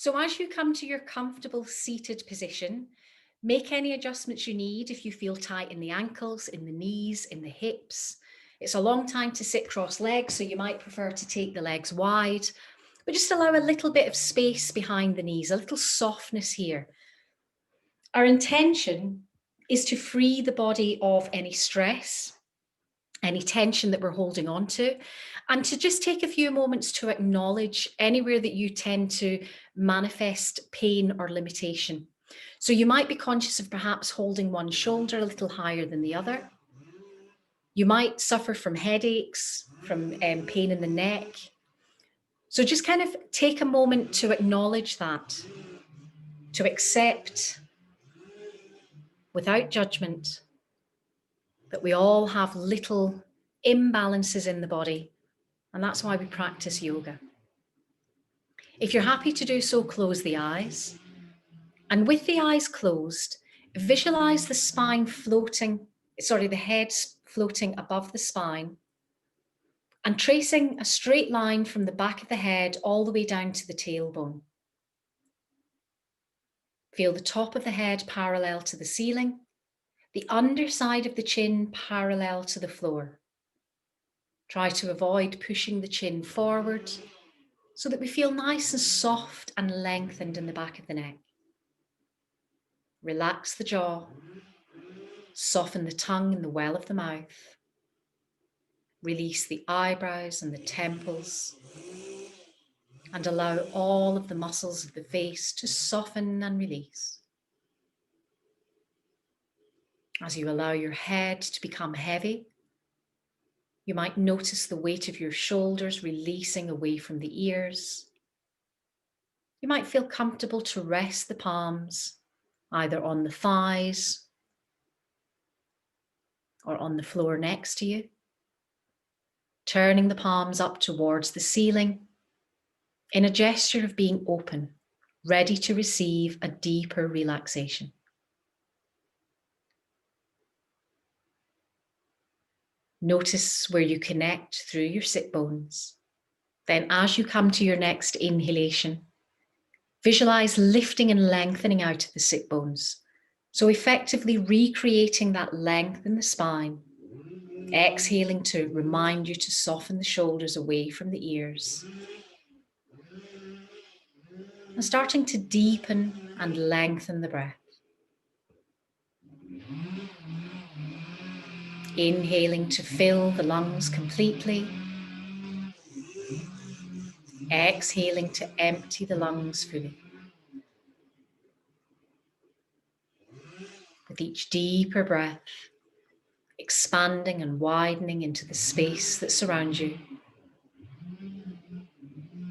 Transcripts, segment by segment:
So as you come to your comfortable seated position, make any adjustments you need if you feel tight in the ankles, in the knees, in the hips. It's a long time to sit cross legs, so you might prefer to take the legs wide, but just allow a little bit of space behind the knees, a little softness here. Our intention is to free the body of any stress, any tension that we're holding on to, and to just take a few moments to acknowledge anywhere that you tend to manifest pain or limitation. So you might be conscious of perhaps holding one shoulder a little higher than the other. You might suffer from headaches, from pain in the neck. So just kind of take a moment to acknowledge that, to accept without judgment that we all have little imbalances in the body, and that's why we practice yoga. If you're happy to do so, close the eyes. And with the eyes closed, visualize the the head floating above the spine and tracing a straight line from the back of the head all the way down to the tailbone. Feel the top of the head parallel to the ceiling, the underside of the chin parallel to the floor. Try to avoid pushing the chin forward so that we feel nice and soft and lengthened in the back of the neck. Relax the jaw, soften the tongue in the well of the mouth, release the eyebrows and the temples, and allow all of the muscles of the face to soften and release. As you allow your head to become heavy, you might notice the weight of your shoulders releasing away from the ears. You might feel comfortable to rest the palms either on the thighs or on the floor next to you, turning the palms up towards the ceiling in a gesture of being open, ready to receive a deeper relaxation. Notice where you connect through your sit bones. Then as you come to your next inhalation, visualize lifting and lengthening out of the sit bones. So effectively recreating that length in the spine, exhaling to remind you to soften the shoulders away from the ears. And starting to deepen and lengthen the breath. Inhaling to fill the lungs completely. Exhaling to empty the lungs fully. With each deeper breath, expanding and widening into the space that surrounds you.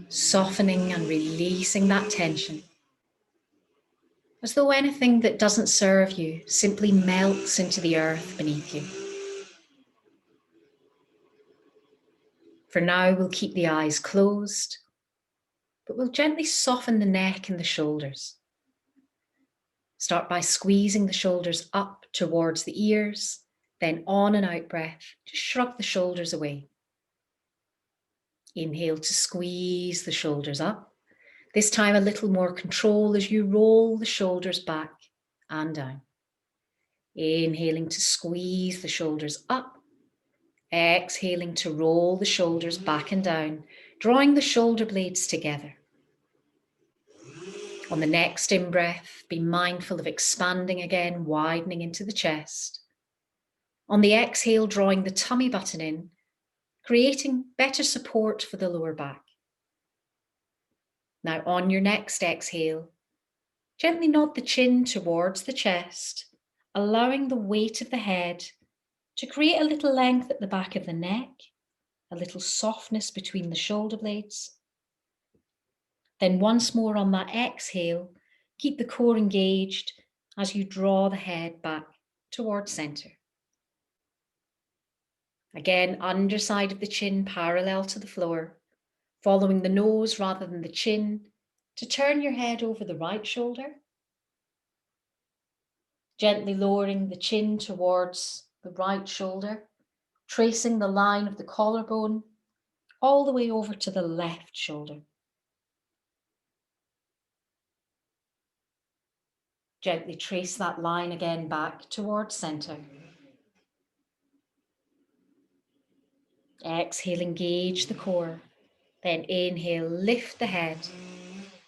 Softening and releasing that tension. As though anything that doesn't serve you simply melts into the earth beneath you. For now, we'll keep the eyes closed, but we'll gently soften the neck and the shoulders. Start by squeezing the shoulders up towards the ears, then on an out breath, just shrug the shoulders away. Inhale to squeeze the shoulders up. This time a little more control as you roll the shoulders back and down. Inhaling to squeeze the shoulders up. Exhaling to roll the shoulders back and down, drawing the shoulder blades together. On the next in-breath, be mindful of expanding again, widening into the chest. On the exhale, drawing the tummy button in, creating better support for the lower back. Now on your next exhale, gently nod the chin towards the chest, allowing the weight of the head to create a little length at the back of the neck, a little softness between the shoulder blades. Then once more on that exhale, keep the core engaged as you draw the head back towards center. Again, underside of the chin parallel to the floor, following the nose rather than the chin to turn your head over the right shoulder. Gently lowering the chin towards the right shoulder, tracing the line of the collarbone all the way over to the left shoulder. Gently trace that line again back towards center. Exhale, engage the core. Then inhale, lift the head.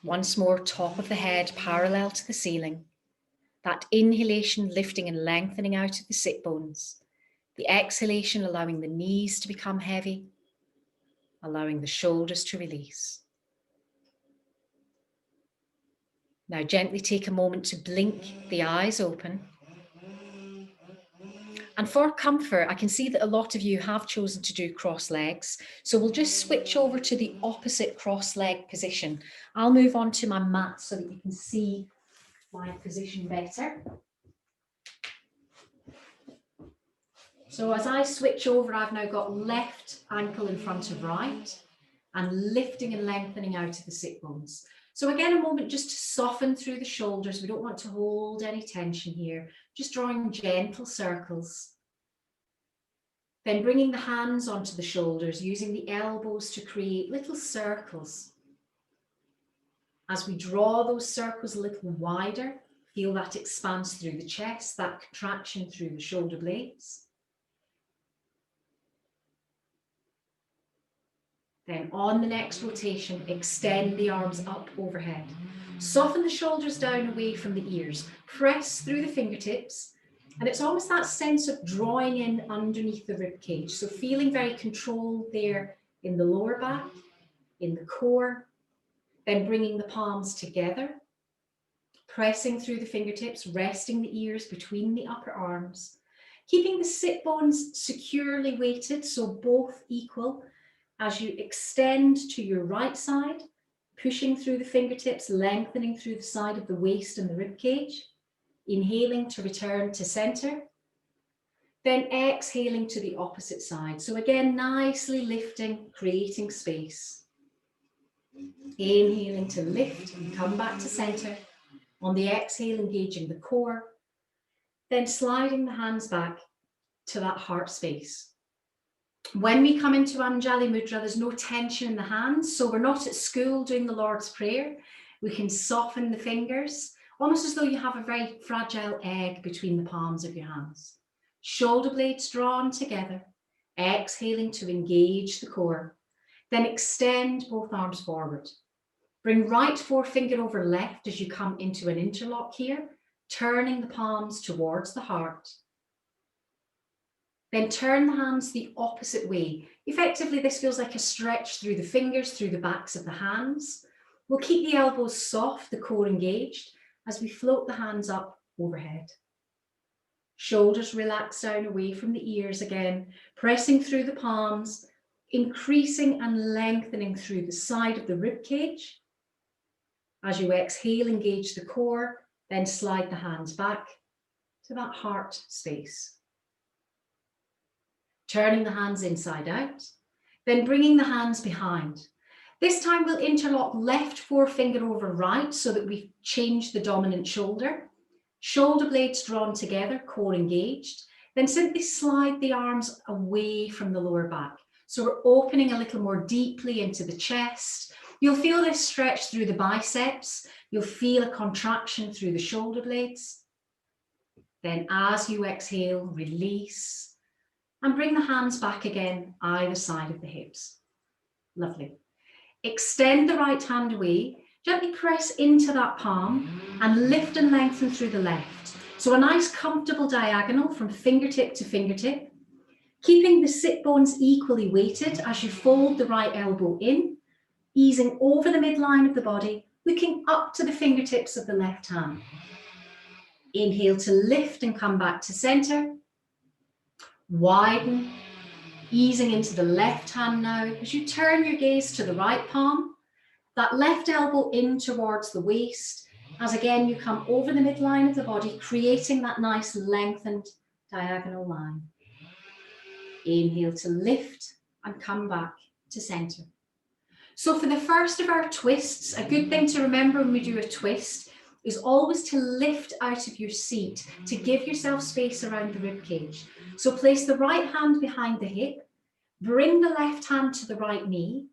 Once more, top of the head parallel to the ceiling. That inhalation lifting and lengthening out of the sit bones. The exhalation allowing the knees to become heavy, allowing the shoulders to release. Now gently take a moment to blink the eyes open. And for comfort, I can see that a lot of you have chosen to do cross legs. So we'll just switch over to the opposite cross leg position. I'll move on to my mat so that you can see my position better. So as I switch over, I've now got left ankle in front of right and lifting and lengthening out of the sit bones. So again, a moment just to soften through the shoulders. We don't want to hold any tension here, just drawing gentle circles. Then bringing the hands onto the shoulders, using the elbows to create little circles. As we draw those circles a little wider, feel that expanse through the chest, that contraction through the shoulder blades. Then on the next rotation, extend the arms up overhead. Soften the shoulders down away from the ears. Press through the fingertips. And it's almost that sense of drawing in underneath the rib cage. So feeling very controlled there in the lower back, in the core. Then bringing the palms together. Pressing through the fingertips, resting the ears between the upper arms. Keeping the sit bones securely weighted, so both equal. As you extend to your right side, pushing through the fingertips, lengthening through the side of the waist and the rib cage. Inhaling to return to center. Then exhaling to the opposite side. So again, nicely lifting, creating space. Inhaling to lift and come back to center. On the exhale, engaging the core. Then sliding the hands back to that heart space. When we come into Anjali Mudra, there's no tension in the hands. So we're not at school doing the Lord's Prayer. We can soften the fingers, almost as though you have a very fragile egg between the palms of your hands. Shoulder blades drawn together, exhaling to engage the core. Then extend both arms forward. Bring right forefinger over left as you come into an interlock here, turning the palms towards the heart. Then turn the hands the opposite way. Effectively, this feels like a stretch through the fingers, through the backs of the hands. We'll keep the elbows soft, the core engaged, as we float the hands up overhead. Shoulders relax down away from the ears again, pressing through the palms, increasing and lengthening through the side of the rib cage. As you exhale, engage the core, then slide the hands back to that heart space. Turning the hands inside out, then bringing the hands behind. This time we'll interlock left forefinger over right so that we change the dominant shoulder. Shoulder blades drawn together, core engaged. Then simply slide the arms away from the lower back. So we're opening a little more deeply into the chest. You'll feel this stretch through the biceps. You'll feel a contraction through the shoulder blades. Then as you exhale, release. And bring the hands back again, either side of the hips. Lovely. Extend the right hand away, gently press into that palm and lift and lengthen through the left. So a nice comfortable diagonal from fingertip to fingertip, keeping the sit bones equally weighted as you fold the right elbow in, easing over the midline of the body, looking up to the fingertips of the left hand. Inhale to lift and come back to center. Widen, easing into the left hand now. As you turn your gaze to the right palm, that left elbow in towards the waist, as again you come over the midline of the body, creating that nice lengthened diagonal line. Inhale to lift and come back to center. So for the first of our twists, a good thing to remember when we do a twist is always to lift out of your seat, to give yourself space around the rib cage. So place the right hand behind the hip, bring the left hand to the right knee,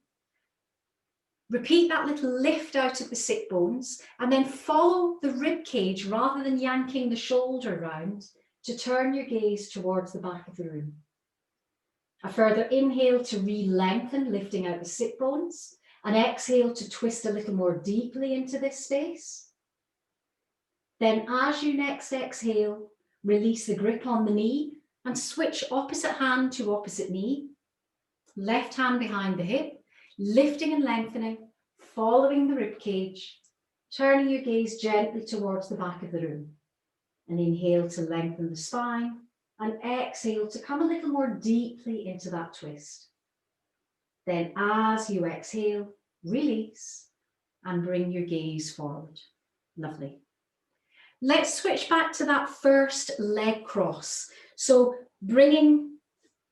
Repeat that little lift out of the sit bones and then follow the rib cage rather than yanking the shoulder round to turn your gaze towards the back of the room. A further inhale to re-lengthen, lifting out the sit bones. An exhale to twist a little more deeply into this space. Then as you next exhale, release the grip on the knee and switch opposite hand to opposite knee. Left hand behind the hip, lifting and lengthening, following the rib cage, turning your gaze gently towards the back of the room. And inhale to lengthen the spine and exhale to come a little more deeply into that twist. Then as you exhale, release and bring your gaze forward. Lovely. Let's switch back to that first leg cross. So bringing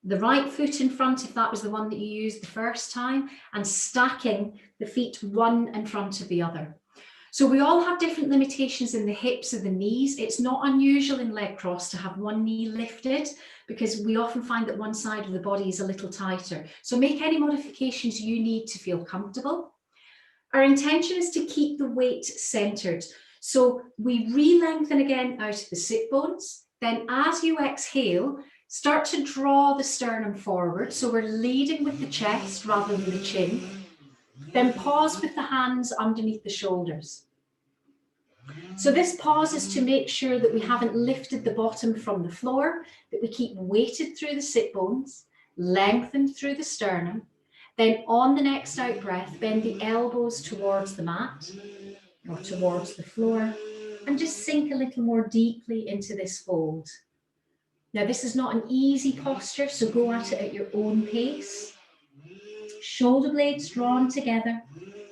the right foot in front, if that was the one that you used the first time, and stacking the feet one in front of the other. So we all have different limitations in the hips and the knees. It's not unusual in leg cross to have one knee lifted because we often find that one side of the body is a little tighter. So make any modifications you need to feel comfortable. Our intention is to keep the weight centered. So we re-lengthen again out of the sit bones. Then as you exhale, start to draw the sternum forward. So we're leading with the chest rather than the chin. Then pause with the hands underneath the shoulders. So this pause is to make sure that we haven't lifted the bottom from the floor, that we keep weighted through the sit bones, lengthened through the sternum. Then on the next out breath, bend the elbows towards the mat or towards the floor and just sink a little more deeply into this fold. Now this is not an easy posture, so go at it at your own pace. Shoulder blades drawn together,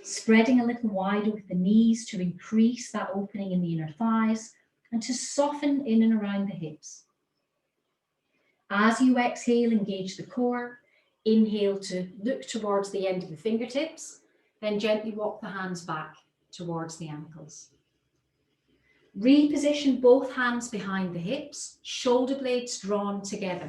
spreading a little wider with the knees to increase that opening in the inner thighs and to soften in and around the hips. As you exhale, engage the core. Inhale to look towards the end of the fingertips, then gently walk the hands back towards the ankles. Reposition both hands behind the hips, shoulder blades drawn together.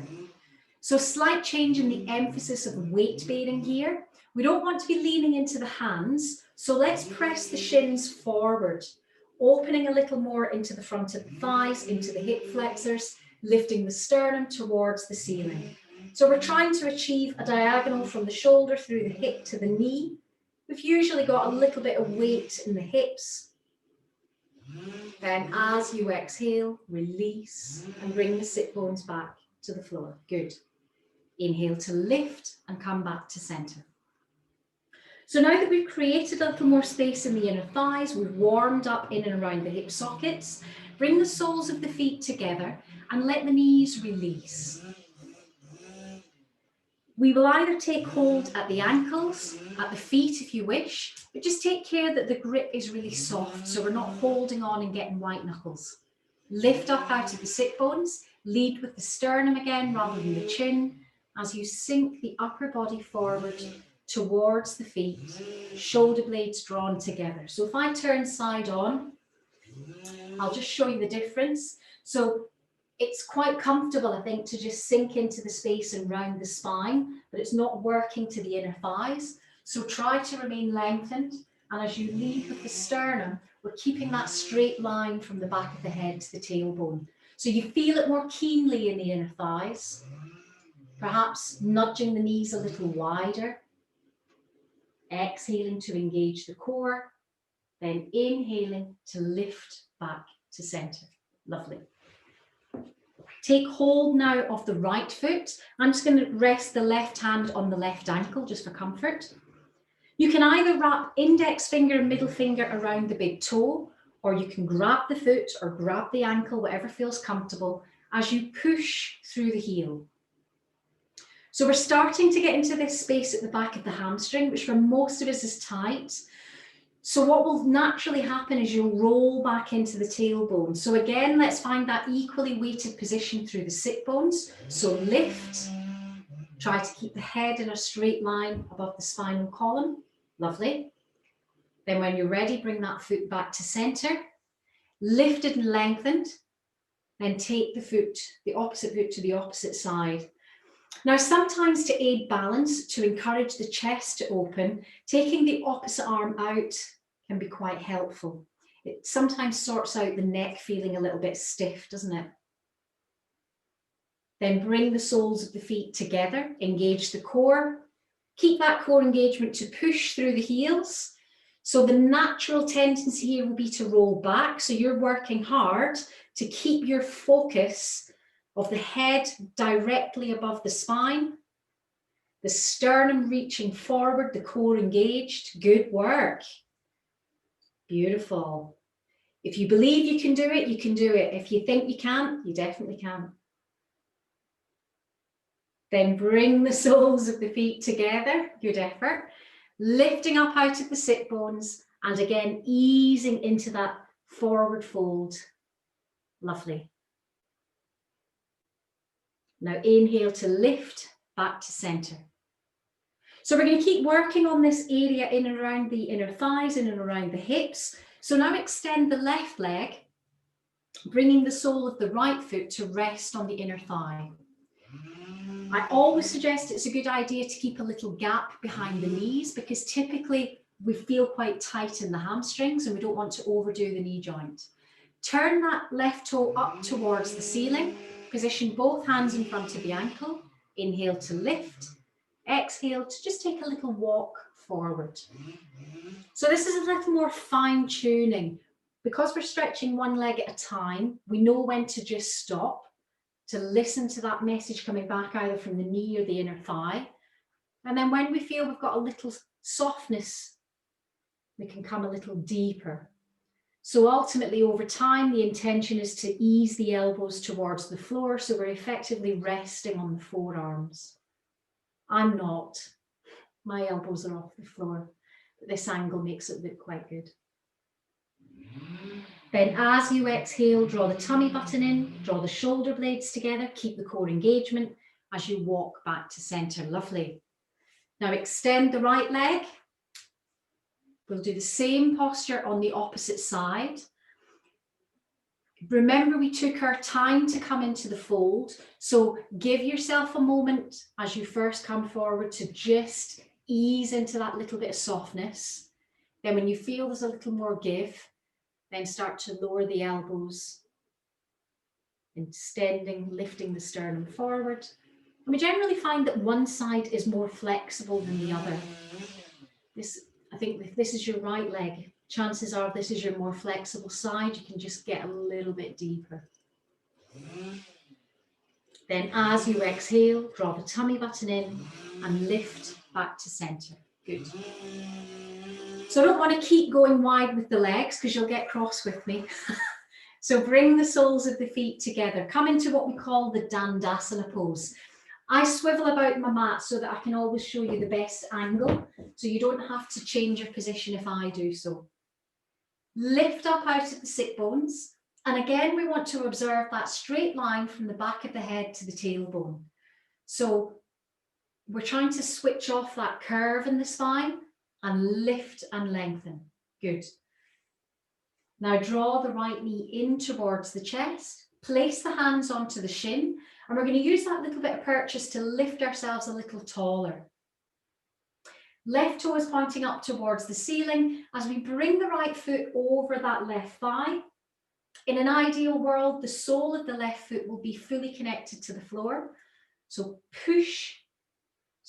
So slight change in the emphasis of weight bearing here. We don't want to be leaning into the hands, so let's press the shins forward, opening a little more into the front of the thighs, into the hip flexors, lifting the sternum towards the ceiling. So we're trying to achieve a diagonal from the shoulder through the hip to the knee. We've usually got a little bit of weight in the hips. Then as you exhale, release and bring the sit bones back to the floor. Good. Inhale to lift and come back to center. So now that we've created a little more space in the inner thighs, we've warmed up in and around the hip sockets, bring the soles of the feet together and let the knees release. We will either take hold at the ankles, at the feet if you wish, but just take care that the grip is really soft so we're not holding on and getting white knuckles. Lift up out of the sit bones, lead with the sternum again rather than the chin as you sink the upper body forward towards the feet, shoulder blades drawn together. So if I turn side on, I'll just show you the difference. So it's quite comfortable, I think, to just sink into the space and round the spine, but it's not working to the inner thighs. So try to remain lengthened. And as you lead with the sternum, we're keeping that straight line from the back of the head to the tailbone. So you feel it more keenly in the inner thighs, perhaps nudging the knees a little wider. Exhaling to engage the core, then inhaling to lift back to center. Lovely. Take hold now of the right foot. I'm just going to rest the left hand on the left ankle just for comfort. You can either wrap index finger and middle finger around the big toe, or you can grab the foot or grab the ankle, whatever feels comfortable, as you push through the heel. So we're starting to get into this space at the back of the hamstring, which for most of us is tight. So what will naturally happen is you'll roll back into the tailbone. So again, let's find that equally weighted position through the sit bones. So lift, try to keep the head in a straight line above the spinal column. Lovely. Then when you're ready, bring that foot back to center, lifted and lengthened. Then take the foot, the opposite foot to the opposite side. Now, sometimes to aid balance, to encourage the chest to open, taking the opposite arm out can be quite helpful. It sometimes sorts out the neck feeling a little bit stiff, doesn't it? Then bring the soles of the feet together, engage the core. Keep that core engagement to push through the heels. So the natural tendency here will be to roll back. So you're working hard to keep your focus of the head directly above the spine. The sternum reaching forward, the core engaged. Good work. Beautiful. If you believe you can do it, you can do it. If you think you can't, you definitely can. Then bring the soles of the feet together. Good effort. Lifting up out of the sit bones and again easing into that forward fold. Lovely. Now inhale to lift back to center. So we're going to keep working on this area in and around the inner thighs, in and around the hips. So now extend the left leg, bringing the sole of the right foot to rest on the inner thigh. I always suggest it's a good idea to keep a little gap behind the knees because typically we feel quite tight in the hamstrings and we don't want to overdo the knee joint. Turn that left toe up towards the ceiling, position both hands in front of the ankle, inhale to lift, exhale to just take a little walk forward. So this is a little more fine tuning. Because we're stretching one leg at a time, we know when to just stop, to listen to that message coming back either from the knee or the inner thigh. And then when we feel we've got a little softness, we can come a little deeper. So ultimately over time, the intention is to ease the elbows towards the floor. So we're effectively resting on the forearms. I'm not. My elbows are off the floor. But this angle makes it look quite good. Then as you exhale, draw the tummy button in, draw the shoulder blades together, keep the core engagement as you walk back to center. Lovely. Now extend the right leg. We'll do the same posture on the opposite side. Remember, we took our time to come into the fold. So give yourself a moment as you first come forward to just ease into that little bit of softness. Then when you feel there's a little more give, then start to lower the elbows, extending, lifting the sternum forward. And we generally find that one side is more flexible than the other. I think if this is your right leg, chances are this is your more flexible side. You can just get a little bit deeper. Then as you exhale, draw the tummy button in and lift back to center. Good. So I don't want to keep going wide with the legs because you'll get cross with me. So bring the soles of the feet together. Come into what we call the Dandasana pose. I swivel about my mat so that I can always show you the best angle. So you don't have to change your position if I do so. Lift up out of the sit bones. And again, we want to observe that straight line from the back of the head to the tailbone. So we're trying to switch off that curve in the spine and lift and lengthen. Good. Now draw the right knee in towards the chest, place the hands onto the shin, and we're going to use that little bit of purchase to lift ourselves a little taller. Left toe is pointing up towards the ceiling as we bring the right foot over that left thigh. In an ideal world, the sole of the left foot will be fully connected to the floor. So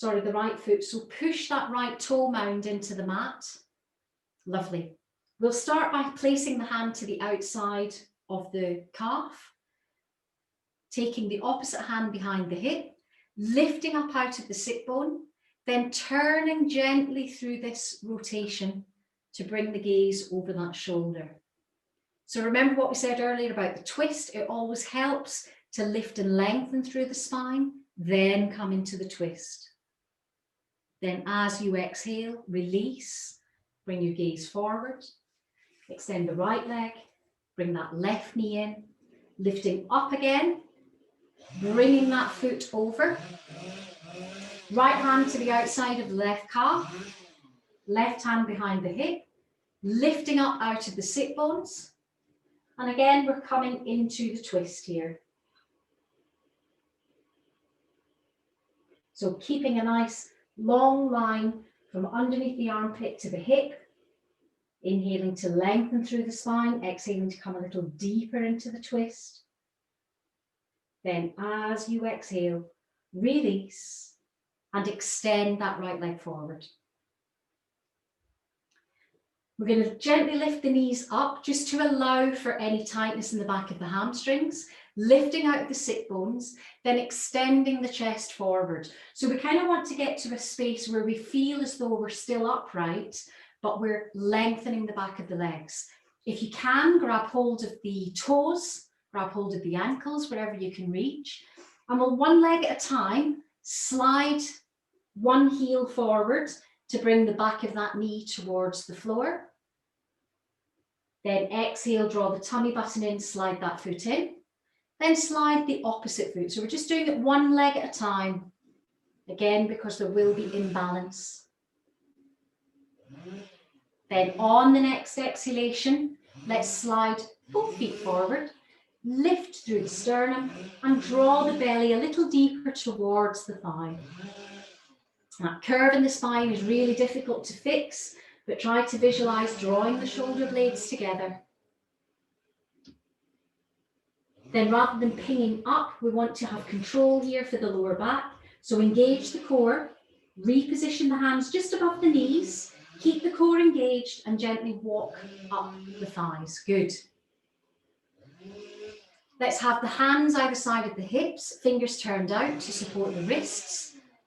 the right foot. So push that right toe mound into the mat. Lovely. We'll start by placing the hand to the outside of the calf, taking the opposite hand behind the hip, lifting up out of the sit bone, then turning gently through this rotation to bring the gaze over that shoulder. So remember what we said earlier about the twist. It always helps to lift and lengthen through the spine, then come into the twist. Then as you exhale, release, bring your gaze forward, extend the right leg, bring that left knee in, lifting up again, bringing that foot over, right hand to the outside of the left calf, left hand behind the hip, lifting up out of the sit bones. And again, we're coming into the twist here. So keeping a nice long line from underneath the armpit to the hip, inhaling to lengthen through the spine, exhaling to come a little deeper into the twist. Then as you exhale, release and extend that right leg forward. We're going to gently lift the knees up just to allow for any tightness in the back of the hamstrings, lifting out the sit bones, then extending the chest forward. So we kind of want to get to a space where we feel as though we're still upright, but we're lengthening the back of the legs. If you can, grab hold of the toes, grab hold of the ankles, wherever you can reach. And we'll one leg at a time, slide one heel forward to bring the back of that knee towards the floor. Then exhale, draw the tummy button in, slide that foot in. Then slide the opposite foot. So we're just doing it one leg at a time. Again, because there will be imbalance. Then on the next exhalation, let's slide both feet forward, lift through the sternum and draw the belly a little deeper towards the thigh. That curve in the spine is really difficult to fix, but try to visualize drawing the shoulder blades together. Then rather than pinging up, we want to have control here for the lower back. So engage the core, reposition the hands just above the knees, keep the core engaged and gently walk up the thighs. Good. Let's have the hands either side of the hips, fingers turned out to support the wrists.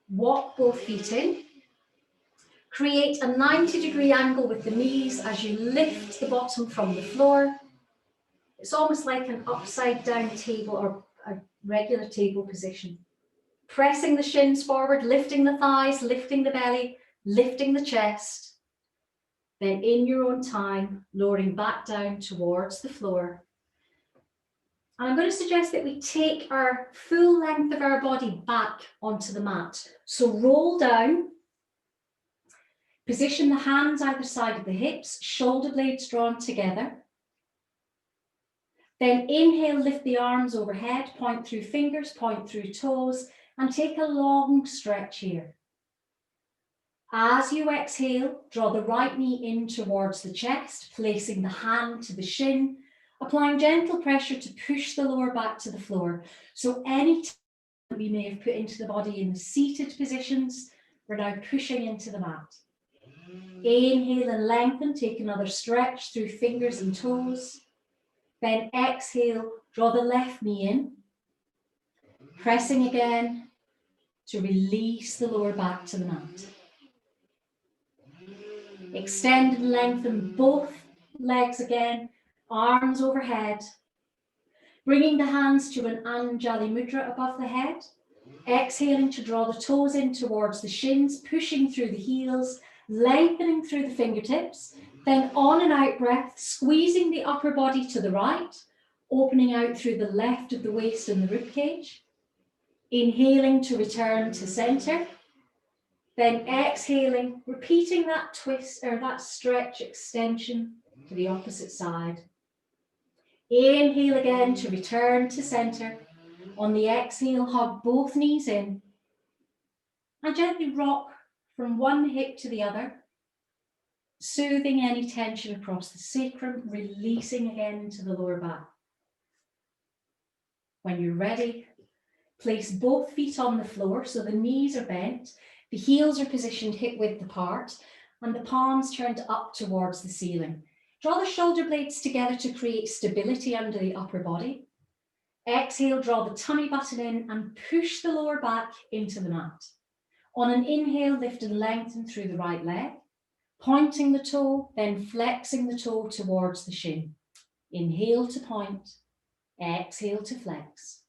Walk both feet in. Create a 90-degree angle with the knees as you lift the bottom from the floor. It's almost like an upside down table or a regular table position. Pressing the shins forward, lifting the thighs, lifting the belly, lifting the chest. Then in your own time, lowering back down towards the floor. And I'm going to suggest that we take our full length of our body back onto the mat. So roll down, position the hands either side of the hips, shoulder blades drawn together. Then inhale, lift the arms overhead, point through fingers, point through toes, and take a long stretch here. As you exhale, draw the right knee in towards the chest, placing the hand to the shin, applying gentle pressure to push the lower back to the floor. So any time that we may have put into the body in the seated positions, we're now pushing into the mat. Inhale and lengthen, take another stretch through fingers and toes. Then exhale, draw the left knee in, pressing again to release the lower back to the mat. Extend and lengthen both legs again, arms overhead, bringing the hands to an Anjali Mudra above the head, exhaling to draw the toes in towards the shins, pushing through the heels, lengthening through the fingertips, then on an out breath, squeezing the upper body to the right, opening out through the left of the waist and the ribcage, inhaling to return to center, then exhaling, repeating that twist or that stretch extension to the opposite side. Inhale again to return to center. On the exhale, hug both knees in and gently rock from one hip to the other, soothing any tension across the sacrum, releasing again into the lower back. When you're ready, place both feet on the floor so the knees are bent, the heels are positioned hip width apart, and the palms turned up towards the ceiling. Draw the shoulder blades together to create stability under the upper body. Exhale, draw the tummy button in and push the lower back into the mat. On an inhale, lift and lengthen through the right leg, pointing the toe, then flexing the toe towards the shin. Inhale to point, exhale to flex.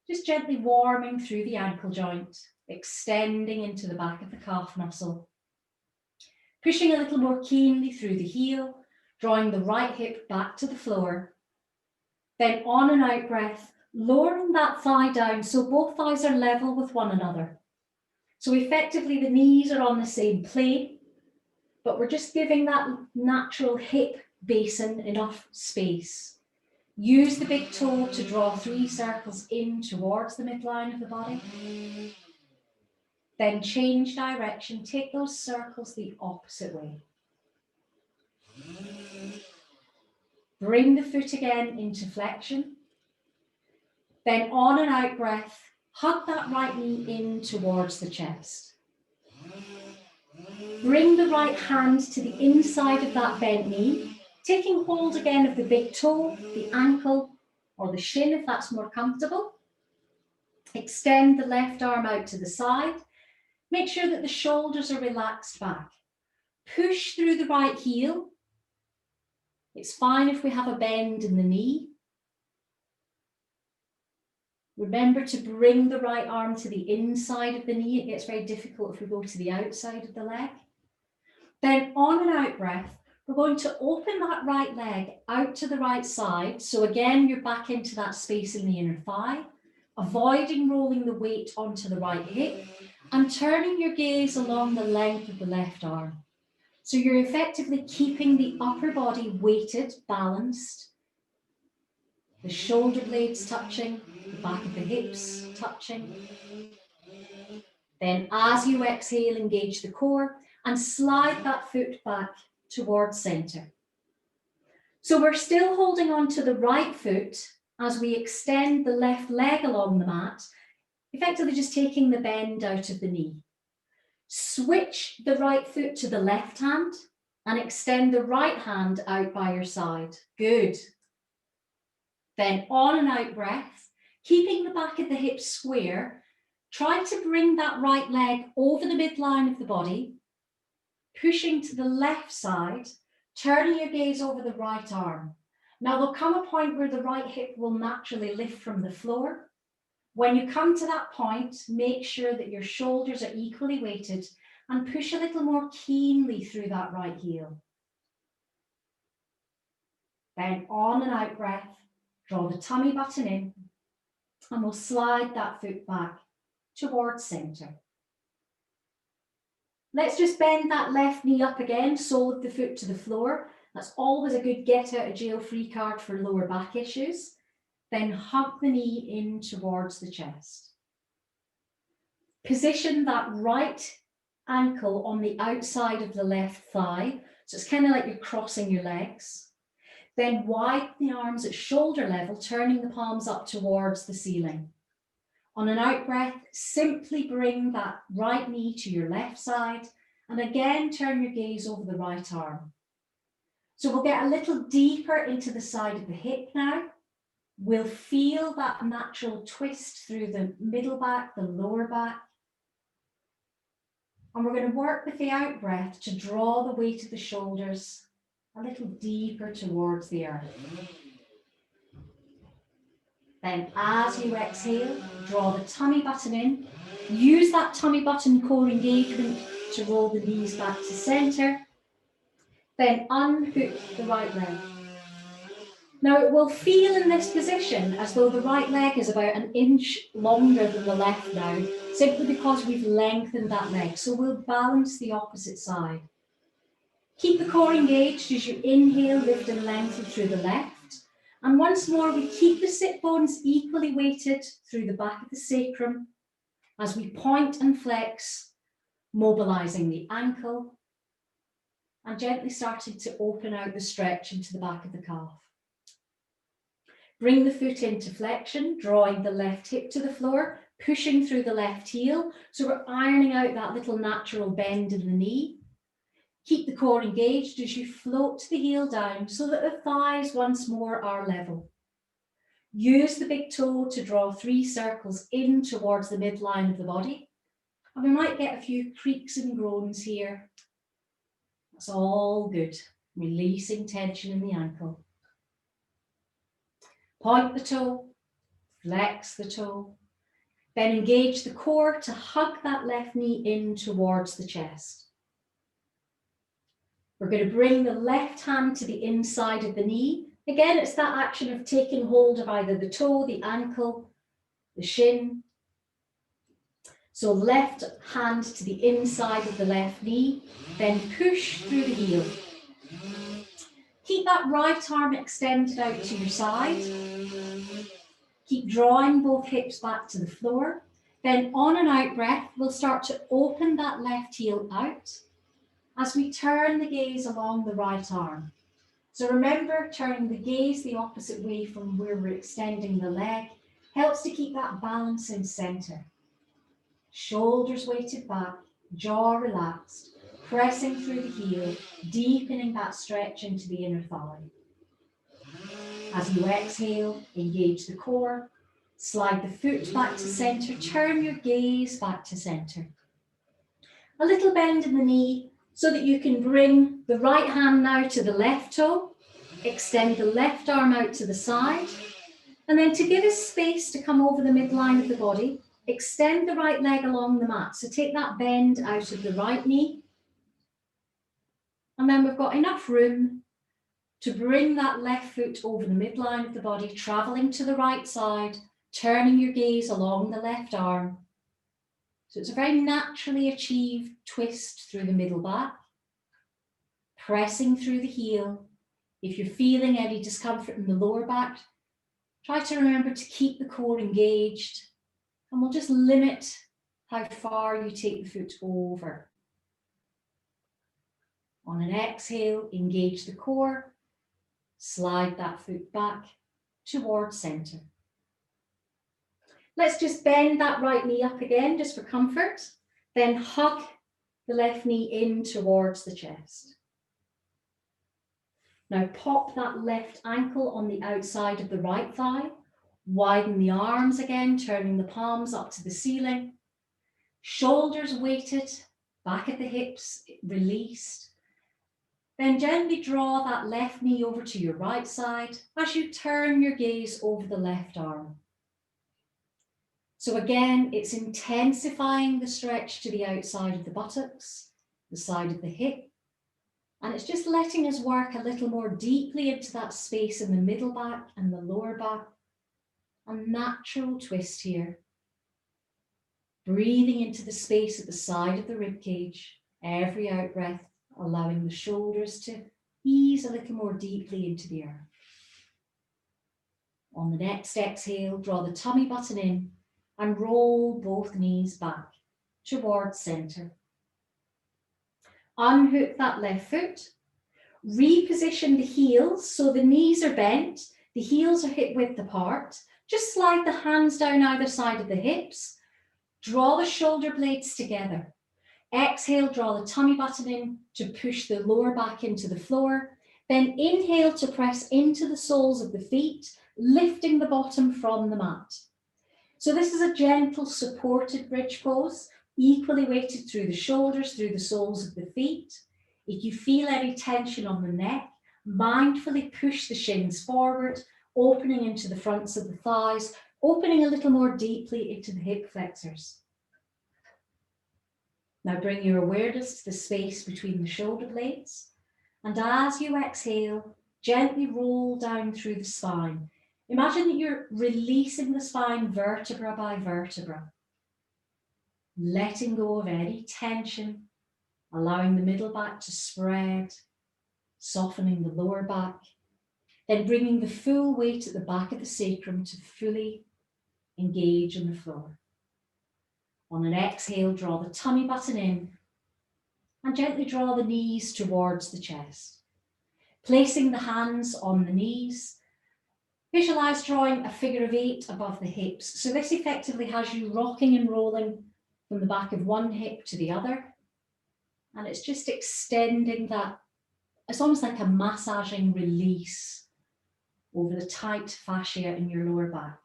Just gently warming through the ankle joint, extending into the back of the calf muscle. Pushing a little more keenly through the heel, drawing the right hip back to the floor. Then on an out breath, lowering that thigh down so both thighs are level with one another. So effectively the knees are on the same plane, but we're just giving that natural hip basin enough space. Use the big toe to draw 3 circles in towards the midline of the body. Then change direction, take those circles the opposite way. Bring the foot again into flexion. Then on an out breath, hug that right knee in towards the chest. Bring the right hand to the inside of that bent knee, taking hold again of the big toe, the ankle, or the shin if that's more comfortable. Extend the left arm out to the side. Make sure that the shoulders are relaxed back. Push through the right heel. It's fine if we have a bend in the knee. Remember to bring the right arm to the inside of the knee. It gets very difficult if we go to the outside of the leg. Then on an out breath, we're going to open that right leg out to the right side. So again, you're back into that space in the inner thigh, avoiding rolling the weight onto the right hip and turning your gaze along the length of the left arm. So you're effectively keeping the upper body weighted, balanced, the shoulder blades touching, the back of the hips touching. Then as you exhale, engage the core and slide that foot back towards center. So we're still holding on to the right foot as we extend the left leg along the mat, effectively just taking the bend out of the knee. Switch the right foot to the left hand and extend the right hand out by your side. Good. Then on an out breath, keeping the back of the hips square, try to bring that right leg over the midline of the body, pushing to the left side, turning your gaze over the right arm. Now there'll come a point where the right hip will naturally lift from the floor. When you come to that point, make sure that your shoulders are equally weighted and push a little more keenly through that right heel. Then on an out breath, draw the tummy button in and we'll slide that foot back towards center. Let's just bend that left knee up again, sole of the foot to the floor. That's always a good get out of jail free card for lower back issues. Then hug the knee in towards the chest. Position that right ankle on the outside of the left thigh. So it's kind of like you're crossing your legs. Then widen the arms at shoulder level, turning the palms up towards the ceiling. On an out breath, simply bring that right knee to your left side and again turn your gaze over the right arm. So we'll get a little deeper into the side of the hip now. We'll feel that natural twist through the middle back, the lower back. And we're going to work with the out breath to draw the weight of the shoulders a little deeper towards the earth. Then as you exhale, draw the tummy button in. Use that tummy button core engagement to roll the knees back to center. Then unhook the right leg. Now it will feel in this position as though the right leg is about an inch longer than the left now, simply because we've lengthened that leg. So we'll balance the opposite side. Keep the core engaged as you inhale, lift and lengthen through the left. And once more, we keep the sit bones equally weighted through the back of the sacrum as we point and flex, mobilizing the ankle and gently starting to open out the stretch into the back of the calf. Bring the foot into flexion, drawing the left hip to the floor, pushing through the left heel. So we're ironing out that little natural bend in the knee. Keep the core engaged as you float the heel down so that the thighs once more are level. Use the big toe to draw 3 circles in towards the midline of the body. And we might get a few creaks and groans here. That's all good. Releasing tension in the ankle. Point the toe, flex the toe, then engage the core to hug that left knee in towards the chest. We're going to bring the left hand to the inside of the knee. Again, it's that action of taking hold of either the toe, the ankle, the shin. So left hand to the inside of the left knee, then push through the heel. Keep that right arm extended out to your side. Keep drawing both hips back to the floor. Then on an out breath, we'll start to open that left heel out as we turn the gaze along the right arm. So remember, turning the gaze the opposite way from where we're extending the leg helps to keep that balance in center. Shoulders weighted back, jaw relaxed, pressing through the heel, deepening that stretch into the inner thigh. As you exhale, engage the core, slide the foot back to center, turn your gaze back to center. A little bend in the knee so that you can bring the right hand now to the left toe, extend the left arm out to the side, and then to give us space to come over the midline of the body, extend the right leg along the mat. So take that bend out of the right knee. And then we've got enough room to bring that left foot over the midline of the body, traveling to the right side, turning your gaze along the left arm. So it's a very naturally achieved twist through the middle back, pressing through the heel. If you're feeling any discomfort in the lower back, try to remember to keep the core engaged, and we'll just limit how far you take the foot over. On an exhale, engage the core, slide that foot back towards center. Let's just bend that right knee up again, just for comfort. Then hug the left knee in towards the chest. Now pop that left ankle on the outside of the right thigh. Widen the arms again, turning the palms up to the ceiling. Shoulders weighted, back at the hips, released. Then gently draw that left knee over to your right side as you turn your gaze over the left arm. So again, it's intensifying the stretch to the outside of the buttocks, the side of the hip, and it's just letting us work a little more deeply into that space in the middle back and the lower back. A natural twist here. Breathing into the space at the side of the rib cage, every out breath, allowing the shoulders to ease a little more deeply into the earth. On the next exhale, draw the tummy button in and roll both knees back towards center. Unhook that left foot. Reposition the heels so the knees are bent, the heels are hip width apart. Just slide the hands down either side of the hips. Draw the shoulder blades together. Exhale, draw the tummy button in to push the lower back into the floor. Then inhale to press into the soles of the feet, lifting the bottom from the mat. So this is a gentle supported bridge pose, equally weighted through the shoulders, through the soles of the feet. If you feel any tension on the neck, mindfully push the shins forward, opening into the fronts of the thighs, opening a little more deeply into the hip flexors. Now bring your awareness to the space between the shoulder blades. And as you exhale, gently roll down through the spine. Imagine that you're releasing the spine vertebra by vertebra, letting go of any tension, allowing the middle back to spread, softening the lower back, then bringing the full weight at the back of the sacrum to fully engage in the floor. On an exhale, draw the tummy button in and gently draw the knees towards the chest. Placing the hands on the knees, visualize drawing a figure of 8 above the hips. So this effectively has you rocking and rolling from the back of one hip to the other. And it's just extending that, it's almost like a massaging release over the tight fascia in your lower back.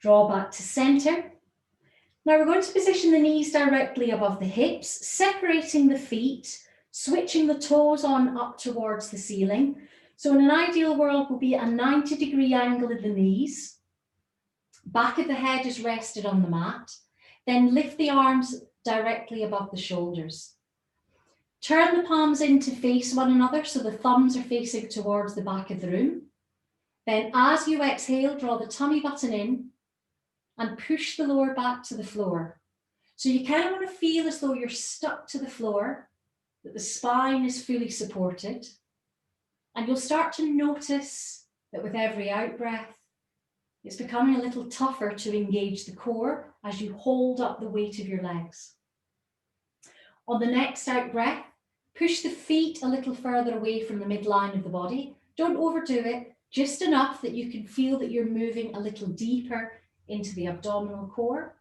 Draw back to center. Now we're going to position the knees directly above the hips, separating the feet, switching the toes on up towards the ceiling. So in an ideal world, will be a 90-degree angle in the knees. Back of the head is rested on the mat. Then lift the arms directly above the shoulders. Turn the palms in to face one another so the thumbs are facing towards the back of the room. Then as you exhale, draw the tummy button in and push the lower back to the floor. So you kind of want to feel as though you're stuck to the floor, that the spine is fully supported. And you'll start to notice that with every out breath, It's becoming a little tougher to engage the core as you hold up the weight of your legs. On the next out breath, push the feet a little further away from the midline of the body. Don't overdo it, just enough that you can feel that you're moving a little deeper into the abdominal core.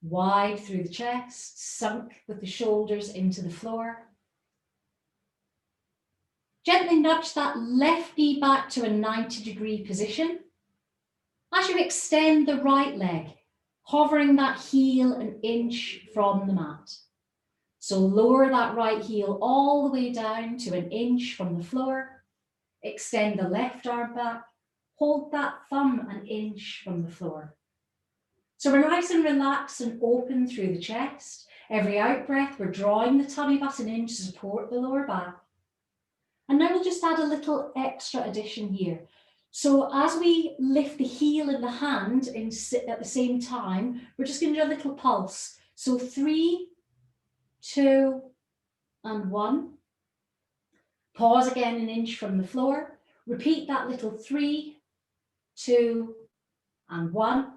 Wide through the chest, sunk with the shoulders into the floor. Gently nudge that left knee back to a 90-degree position. As you extend the right leg, hovering that heel an inch from the mat. So lower that right heel all the way down to an inch from the floor. Extend the left arm back. Hold that thumb an inch from the floor. So we're nice and relaxed and open through the chest. Every out breath, we're drawing the tummy button in to support the lower back. And now we'll just add a little extra addition here. So as we lift the heel and the hand at the same time, we're just going to do a little pulse. So 3, 2, and 1. Pause again an inch from the floor. Repeat that little 3, 2, and 1.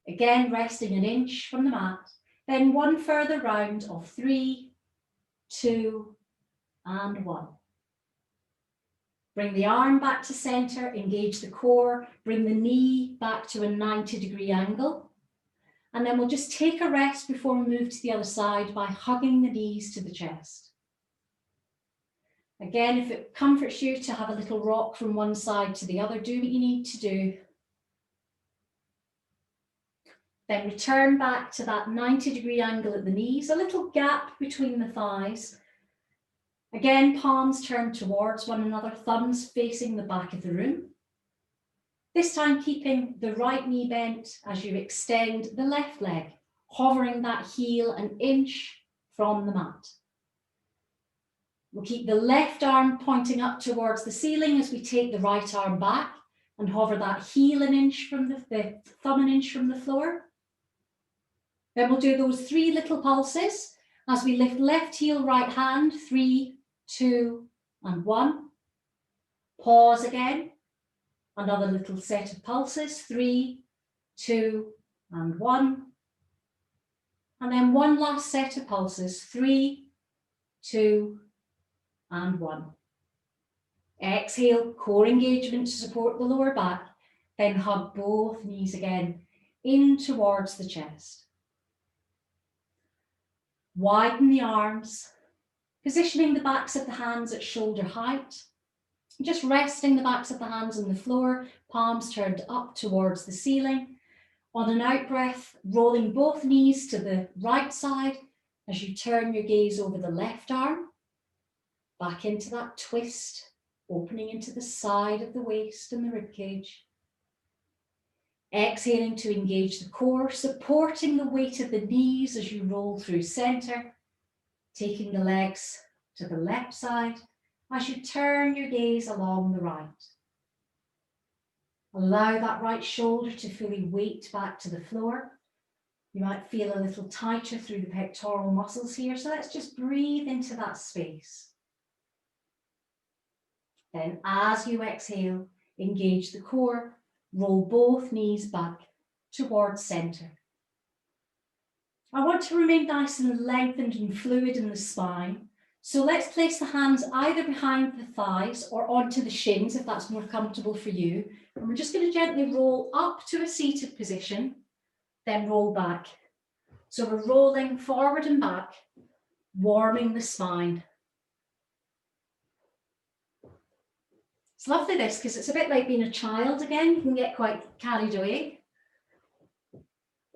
Again, resting an inch from the mat. Then one further round of 3, 2, and 1. Bring the arm back to center, engage the core, bring the knee back to a 90-degree angle. And then we'll just take a rest before we move to the other side by hugging the knees to the chest. Again, if it comforts you to have a little rock from one side to the other, do what you need to do. Then return back to that 90-degree angle at the knees, a little gap between the thighs. Again, palms turned towards one another, thumbs facing the back of the room. This time keeping the right knee bent as you extend the left leg, hovering that heel an inch from the mat. We'll keep the left arm pointing up towards the ceiling as we take the right arm back and hover that heel an inch from the thumb an inch from the floor. Then we'll do those 3 little pulses as we lift left heel, right hand, 3, 2, and 1. Pause again. Another little set of pulses, 3, 2, and 1. And then one last set of pulses, 3, 2, and 1. Exhale, core engagement to support the lower back. Then hug both knees again in towards the chest. Widen the arms, positioning the backs of the hands at shoulder height. Just resting the backs of the hands on the floor, palms turned up towards the ceiling. On an out breath, rolling both knees to the right side as you turn your gaze over the left arm. Back into that twist, opening into the side of the waist and the ribcage. Exhaling to engage the core, supporting the weight of the knees as you roll through center, taking the legs to the left side as you turn your gaze along the right. Allow that right shoulder to fully weight back to the floor. You might feel a little tighter through the pectoral muscles here, so let's just breathe into that space. Then as you exhale, engage the core, roll both knees back towards center. I want to remain nice and lengthened and fluid in the spine. So let's place the hands either behind the thighs or onto the shins if that's more comfortable for you. And we're just going to gently roll up to a seated position, then roll back. So we're rolling forward and back, warming the spine. It's lovely this because it's a bit like being a child again. You can get quite carried away.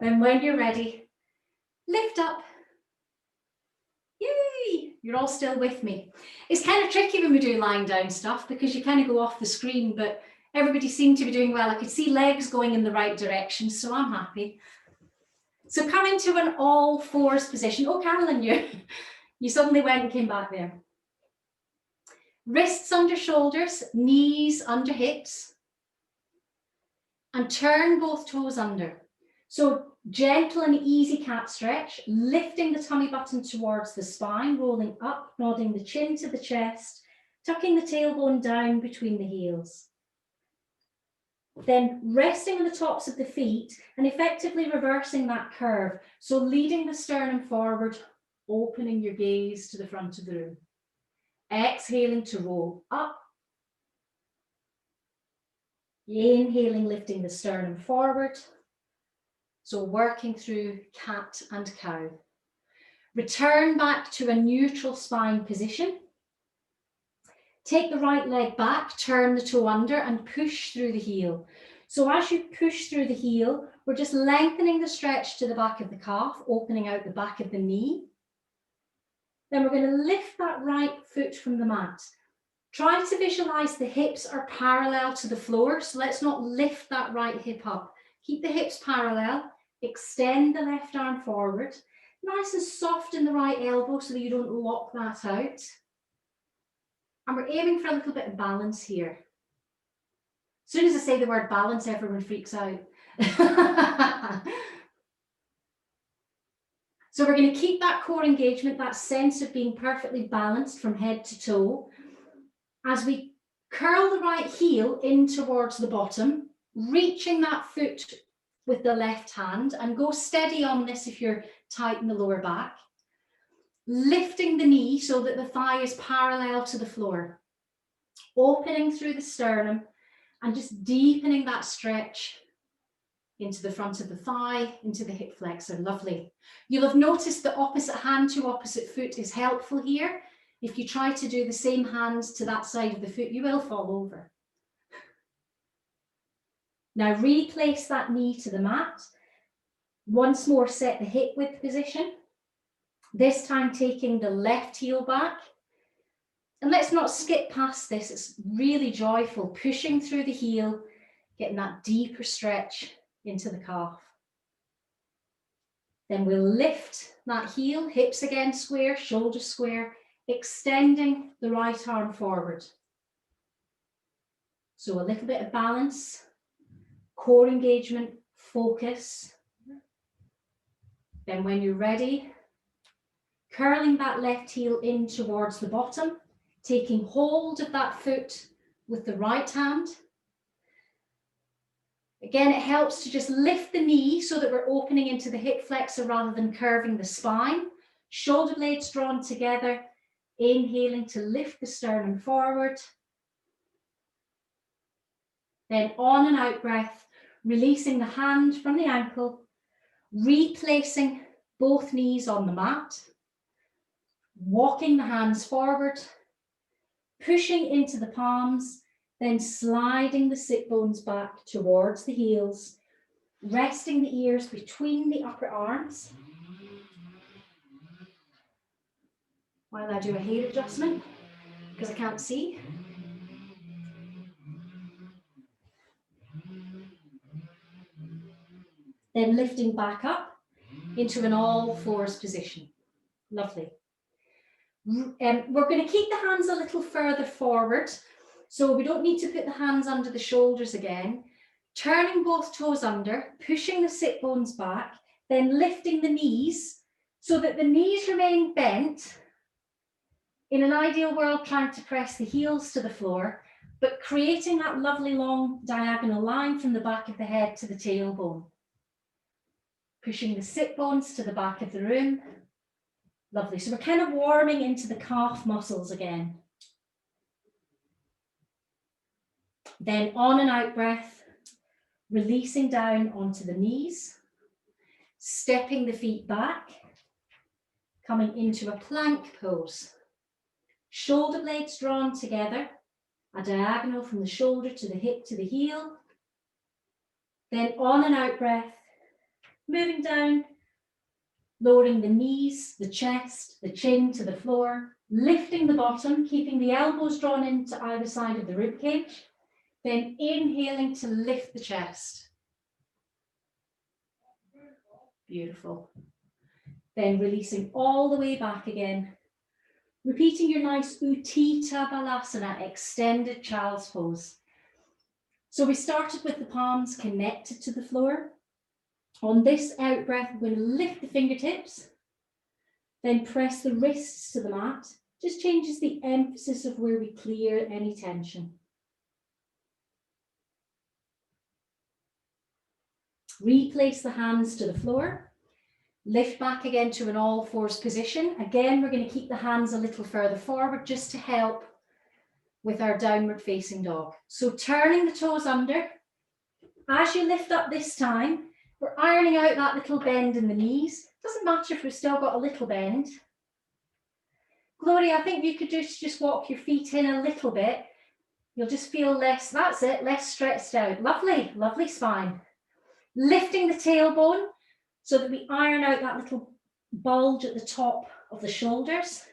And when you're ready, lift up. Yay! You're all still with me. It's kind of tricky when we do lying down stuff because you kind of go off the screen, but everybody seemed to be doing well. I could see legs going in the right direction, so I'm happy. So come into an all fours position. Oh, Carolyn, you suddenly went and came back there. Wrists under shoulders, knees under hips, and turn both toes under. So gentle and easy cat stretch, lifting the tummy button towards the spine, rolling up, nodding the chin to the chest, tucking the tailbone down between the heels. Then resting on the tops of the feet and effectively reversing that curve. So leading the sternum forward, opening your gaze to the front of the room. Exhaling to roll up. Inhaling, lifting the sternum forward. So working through cat and cow. Return back to a neutral spine position. Take the right leg back, turn the toe under and push through the heel. So as you push through the heel, we're just lengthening the stretch to the back of the calf, opening out the back of the knee. Then we're going to lift that right foot from the mat. Try to visualize the hips are parallel to the floor. So let's not lift that right hip up. Keep the hips parallel, extend the left arm forward. Nice and soft in the right elbow so that you don't lock that out. And we're aiming for a little bit of balance here. As soon as I say the word balance, everyone freaks out. So we're going to keep that core engagement, that sense of being perfectly balanced from head to toe. As we curl the right heel in towards the bottom, reaching that foot with the left hand, and go steady on this if you're tight in the lower back. Lifting the knee so that the thigh is parallel to the floor. Opening through the sternum and just deepening that stretch into the front of the thigh, into the hip flexor. Lovely. You'll have noticed the opposite hand to opposite foot is helpful here. If you try to do the same hands to that side of the foot, you will fall over. Now replace that knee to the mat. Once more, set the hip width position. This time taking the left heel back. And let's not skip past this. It's really joyful, pushing through the heel, getting that deeper stretch into the calf. Then we'll lift that heel, hips again square, shoulders square, extending the right arm forward. So a little bit of balance, core engagement, focus. Then when you're ready, curling that left heel in towards the bottom, taking hold of that foot with the right hand. Again, it helps to just lift the knee so that we're opening into the hip flexor rather than curving the spine. Shoulder blades drawn together, inhaling to lift the sternum forward. Then on and out breath, releasing the hand from the ankle, replacing both knees on the mat, walking the hands forward, pushing into the palms, then sliding the sit bones back towards the heels, resting the ears between the upper arms. While I do a hair adjustment, because I can't see. Then lifting back up into an all fours position. Lovely. We're going to keep the hands a little further forward, so we don't need to put the hands under the shoulders again. Turning both toes under, pushing the sit bones back, then lifting the knees so that the knees remain bent. In an ideal world, trying to press the heels to the floor, but creating that lovely long diagonal line from the back of the head to the tailbone. Pushing the sit bones to the back of the room. Lovely. So we're kind of warming into the calf muscles again. Then on and out breath, releasing down onto the knees, stepping the feet back, coming into a plank pose. Shoulder blades drawn together, a diagonal from the shoulder to the hip to the heel. Then on and out breath, moving down, lowering the knees, the chest, the chin to the floor, lifting the bottom, keeping the elbows drawn into either side of the rib cage. Then inhaling to lift the chest. Beautiful. Then releasing all the way back again. Repeating your nice Utthita Balasana, extended child's pose. So we started with the palms connected to the floor. On this out breath, we're going to lift the fingertips, then press the wrists to the mat. Just changes the emphasis of where we clear any tension. Replace the hands to the floor. Lift back again to an all fours position. Again, we're going to keep the hands a little further forward just to help with our downward facing dog. So turning the toes under. As you lift up this time, we're ironing out that little bend in the knees. Doesn't matter if we've still got a little bend. Gloria, I think you could just walk your feet in a little bit. You'll just feel less, that's it, less stretched out. Lovely, lovely spine. Lifting the tailbone so that we iron out that little bulge at the top of the shoulders.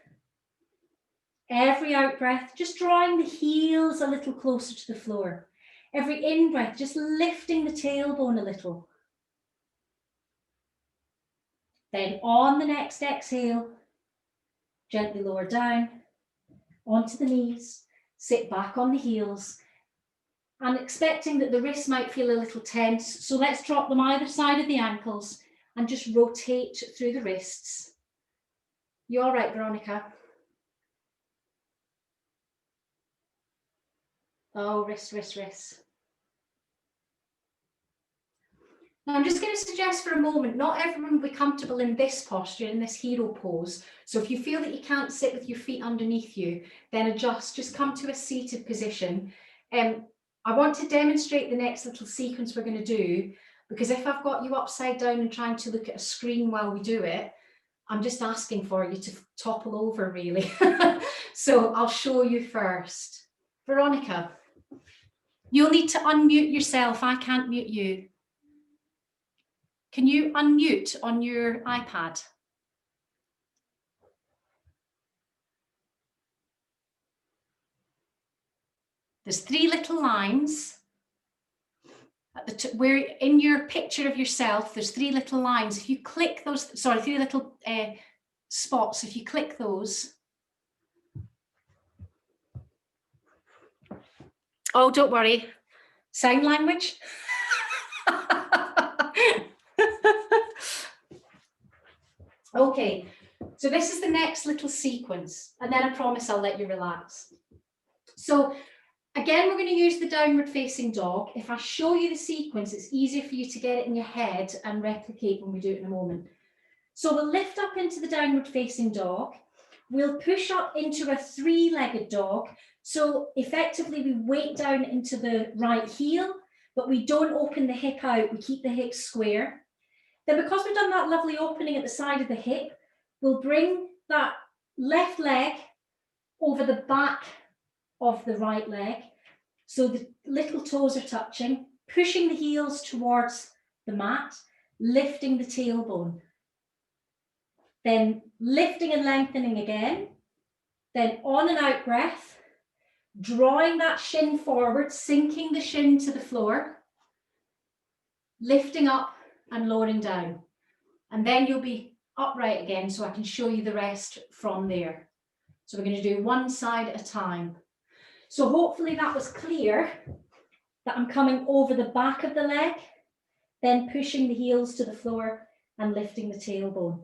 Every out breath, just drawing the heels a little closer to the floor. Every in breath, just lifting the tailbone a little. Then on the next exhale, gently lower down, onto the knees, sit back on the heels, and expecting that the wrists might feel a little tense. So let's drop them either side of the ankles and just rotate through the wrists. You all right, Veronica? Oh, wrist, wrist, wrist. Now I'm just going to suggest for a moment, not everyone will be comfortable in this posture, in this hero pose. So if you feel that you can't sit with your feet underneath you, then adjust, just come to a seated position. I want to demonstrate the next little sequence we're going to do, because if I've got you upside down and trying to look at a screen while we do it, I'm just asking for you to topple over really. So I'll show you first. Veronica, you'll need to unmute yourself. I can't mute you. Can you unmute on your iPad? There's three little lines at the where in your picture of yourself, there's three little lines. If you click those, sorry, three little spots, if you click those. Oh, don't worry. Sign language. Okay, so this is the next little sequence, and then I promise I'll let you relax. So again, we're going to use the downward facing dog. If I show you the sequence, it's easier for you to get it in your head and replicate when we do it in a moment. So we'll lift up into the downward facing dog. We'll push up into a three-legged dog. So effectively we weight down into the right heel, but we don't open the hip out. We keep the hip square. Then because we've done that lovely opening at the side of the hip, we'll bring that left leg over the back of the right leg. So the little toes are touching, pushing the heels towards the mat, lifting the tailbone. Then lifting and lengthening again. Then on and out breath, drawing that shin forward, sinking the shin to the floor, lifting up and lowering down. And then you'll be upright again so I can show you the rest from there. So we're going to do one side at a time. So hopefully that was clear, that I'm coming over the back of the leg, then pushing the heels to the floor and lifting the tailbone.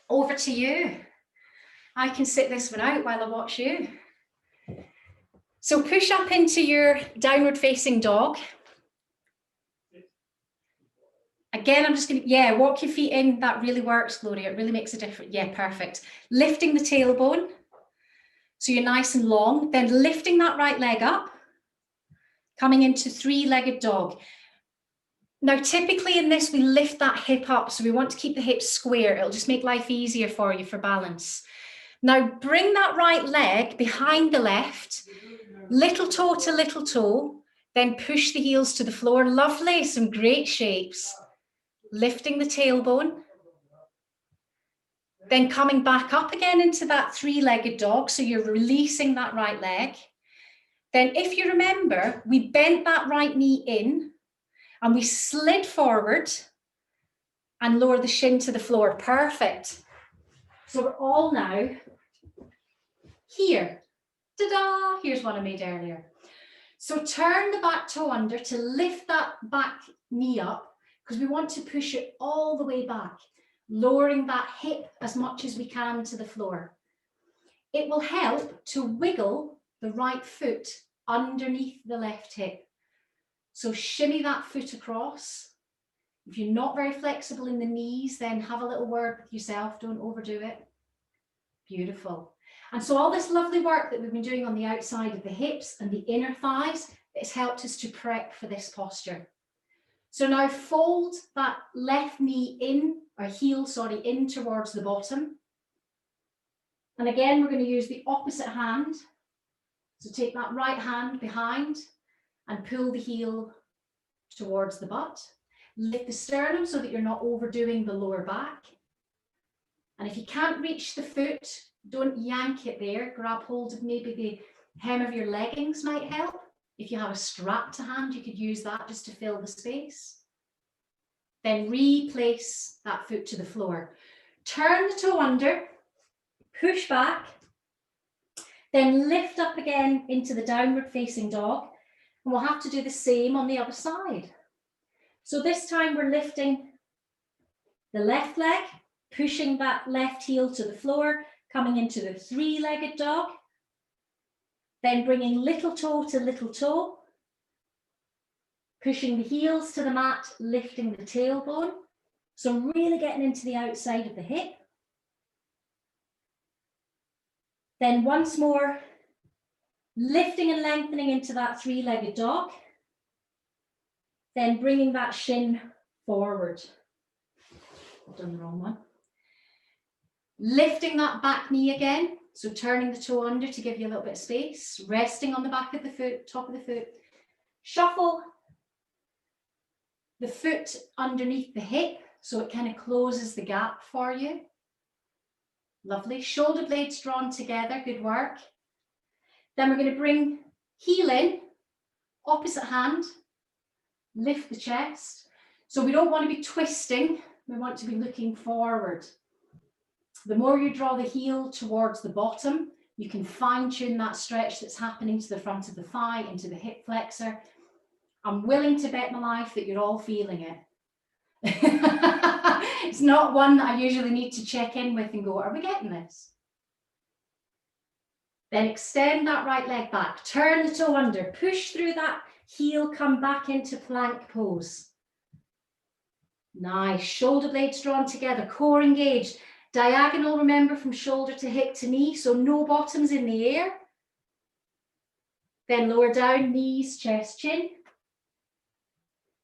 Over to you. I can sit this one out while I watch you. So push up into your downward facing dog. Again, I'm just going to, walk your feet in. That really works, Gloria. It really makes a difference. Yeah, perfect. Lifting the tailbone. So you're nice and long. Then lifting that right leg up. Coming into three-legged dog. Now, typically in this, we lift that hip up. So we want to keep the hips square. It'll just make life easier for you for balance. Now, bring that right leg behind the left. Little toe to little toe. Then push the heels to the floor. Lovely. Some great shapes. Lifting the tailbone, then coming back up again into that three-legged dog. So you're releasing that right leg. Then if you remember, we bent that right knee in and we slid forward and lower the shin to the floor. Perfect. So we're all now here. Ta-da! Here's one I made earlier. So turn the back toe under to lift that back knee up, because we want to push it all the way back, lowering that hip as much as we can to the floor. It will help to wiggle the right foot underneath the left hip. So shimmy that foot across. If you're not very flexible in the knees, then have a little word with yourself. Don't overdo it. Beautiful. And so all this lovely work that we've been doing on the outside of the hips and the inner thighs, it's helped us to prep for this posture. So now fold that left knee in, or heel, sorry, in towards the bottom. And again, we're going to use the opposite hand. So take that right hand behind and pull the heel towards the butt. Lift the sternum so that you're not overdoing the lower back. And if you can't reach the foot, don't yank it there. Grab hold of maybe the hem of your leggings might help. If you have a strap to hand, you could use that just to fill the space. Then replace that foot to the floor. Turn the toe under, push back, then lift up again into the downward facing dog. And we'll have to do the same on the other side. So this time we're lifting the left leg, pushing that left heel to the floor, coming into the three-legged dog, then bringing little toe to little toe, pushing the heels to the mat, lifting the tailbone. So really getting into the outside of the hip. Then once more, lifting and lengthening into that three-legged dog, then bringing that shin forward. I've done the wrong one. Lifting that back knee again, so turning the toe under to give you a little bit of space, resting on the back of the foot, top of the foot. Shuffle the foot underneath the hip, so it kind of closes the gap for you. Lovely. Shoulder blades drawn together, good work. Then we're going to bring heel in, opposite hand, lift the chest. So we don't want to be twisting, we want to be looking forward. The more you draw the heel towards the bottom, you can fine tune that stretch that's happening to the front of the thigh, into the hip flexor. I'm willing to bet my life that you're all feeling it. It's not one that I usually need to check in with and go, are we getting this? Then extend that right leg back, turn the toe under, push through that heel, come back into plank pose. Nice, shoulder blades drawn together, core engaged. Diagonal, remember, from shoulder to hip to knee, so no bottoms in the air. Then lower down, knees, chest, chin.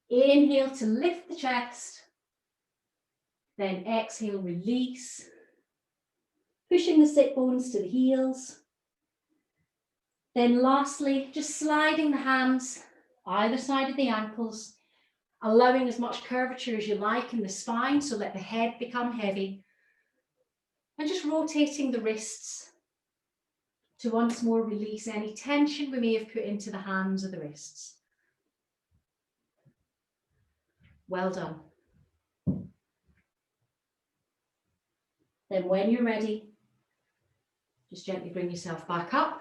Inhale to lift the chest. Then exhale, release. Pushing the sit bones to the heels. Then lastly, just sliding the hands either side of the ankles, allowing as much curvature as you like in the spine, so let the head become heavy. And just rotating the wrists to once more release any tension we may have put into the hands or the wrists. Well done. Then when you're ready, just gently bring yourself back up.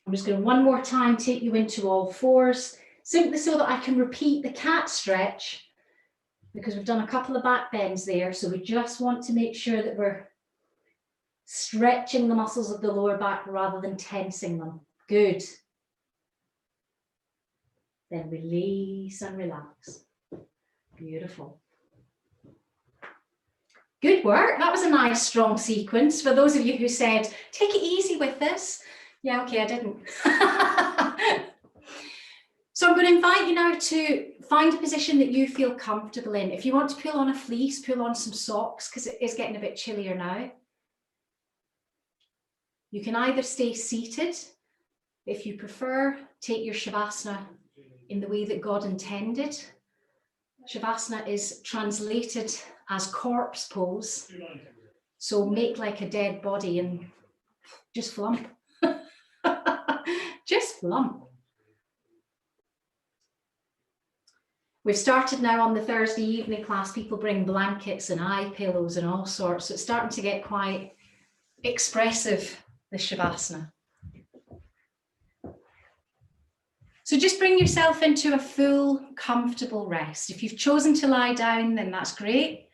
I'm just going to one more time take you into all fours, simply so that I can repeat the cat stretch, because we've done a couple of back bends there. So we just want to make sure that we're stretching the muscles of the lower back rather than tensing them. Good. Then release and relax. Beautiful. Good work. That was a nice strong sequence. For those of you who said, take it easy with this. Yeah, okay, I didn't. So I'm going to invite you now to find a position that you feel comfortable in. If you want to pull on a fleece, pull on some socks, because it is getting a bit chillier now. You can either stay seated. If you prefer, take your Shavasana in the way that God intended. Shavasana is translated as corpse pose. So make like a dead body and just flump. Just flump. We've started now on the Thursday evening class. People bring blankets and eye pillows and all sorts. So it's starting to get quite expressive, the Shavasana. So just bring yourself into a full, comfortable rest. If you've chosen to lie down, then that's great.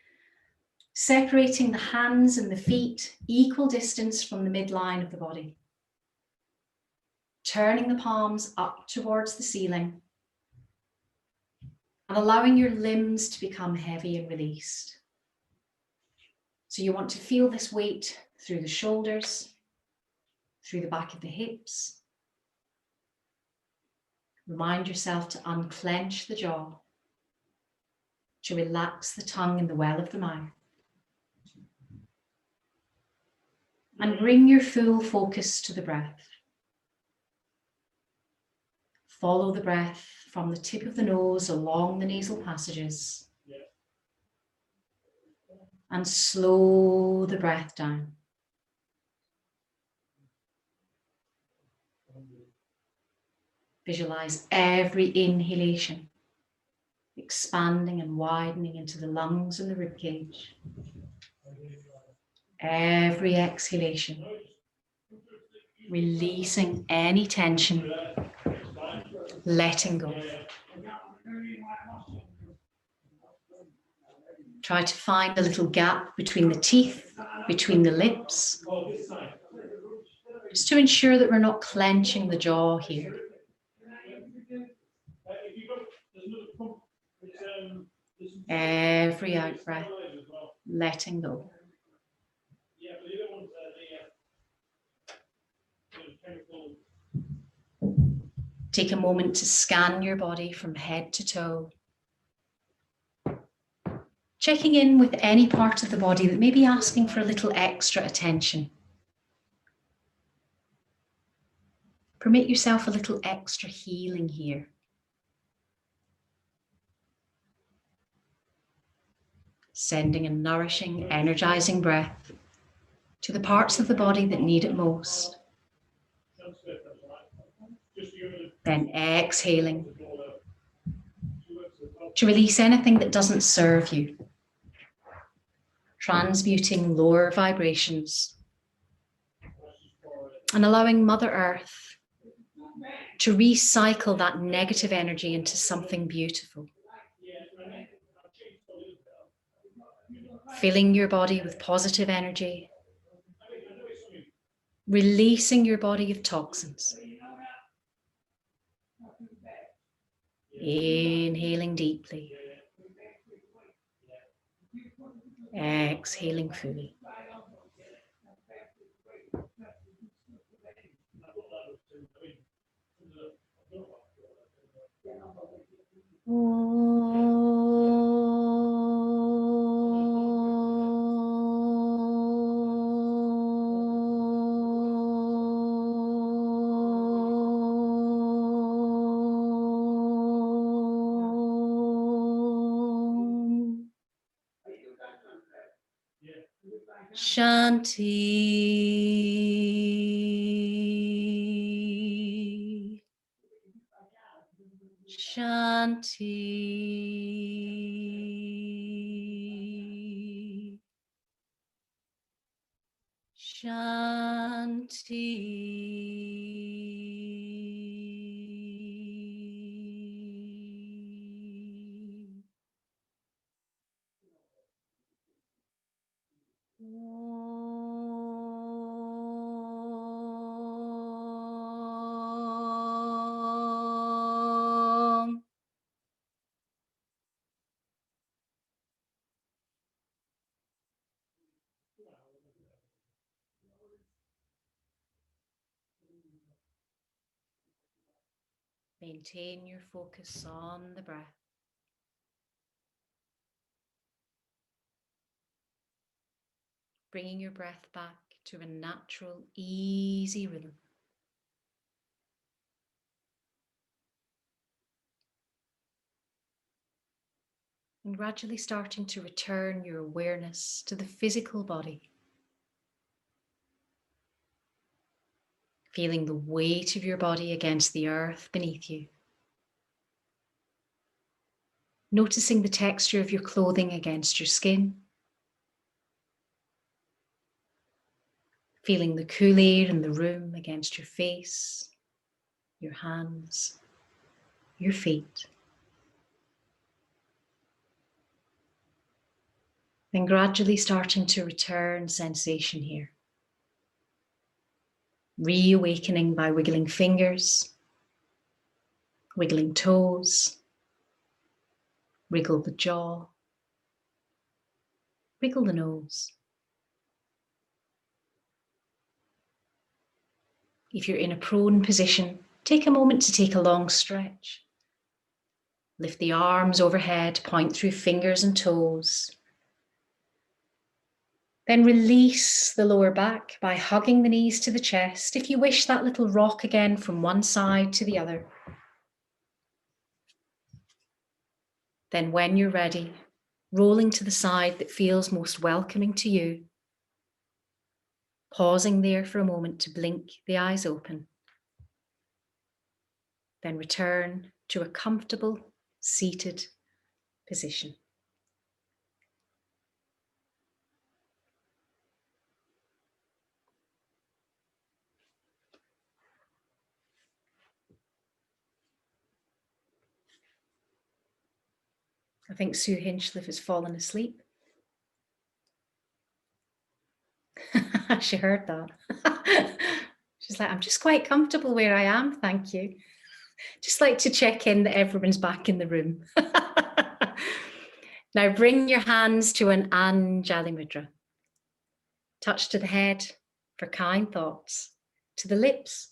Separating the hands and the feet equal distance from the midline of the body. Turning the palms up towards the ceiling. and allowing your limbs to become heavy and released. So you want to feel this weight through the shoulders, through the back of the hips. Remind yourself to unclench the jaw, to relax the tongue in the well of the mouth. And bring your full focus to the breath. Follow the breath from the tip of the nose along the nasal passages. And slow the breath down. Visualize every inhalation expanding and widening into the lungs and the ribcage. Every exhalation, releasing any tension, letting go. Try to find a little gap between the teeth, between the lips, just to ensure that we're not clenching the jaw here. Every out breath, letting go. Take a moment to scan your body from head to toe, checking in with any part of the body that may be asking for a little extra attention. Permit yourself a little extra healing here. Sending a nourishing, energizing breath to the parts of the body that need it most. Then exhaling to release anything that doesn't serve you. Transmuting lower vibrations and allowing Mother Earth to recycle that negative energy into something beautiful. Filling your body with positive energy, releasing your body of toxins. Inhaling deeply, exhaling fully. Shanti. Shanti. Shanti. Om. Maintain your focus on the breath. Bringing your breath back to a natural, easy rhythm. And gradually starting to return your awareness to the physical body. Feeling the weight of your body against the earth beneath you. Noticing the texture of your clothing against your skin. Feeling the cool air in the room against your face, your hands, your feet. Then gradually starting to return sensation here. Reawakening by wiggling fingers, wiggling toes, Wriggle the jaw. Wriggle the nose. If you're in a prone position, take a moment to take a long stretch. Lift the arms overhead, point through fingers and toes. Then release the lower back by hugging the knees to the chest. If you wish, that little rock again from one side to the other. Then when you're ready, rolling to the side that feels most welcoming to you. Pausing there for a moment to blink the eyes open. Then return to a comfortable seated position. I think Sue Hinchliffe has fallen asleep. She heard that. She's like, I'm just quite comfortable where I am, thank you. Just like to check in that everyone's back in the room. Now bring your hands to an Anjali Mudra. Touch to the head for kind thoughts, to the lips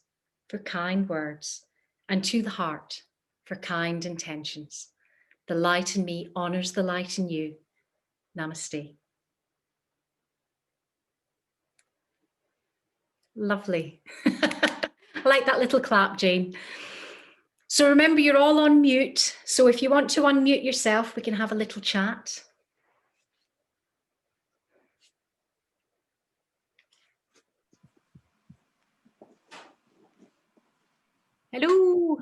for kind words, and to the heart for kind intentions. The light in me honors the light in you. Namaste. Lovely. I like that little clap, Jane. So remember, you're all on mute. So if you want to unmute yourself, we can have a little chat. Hello.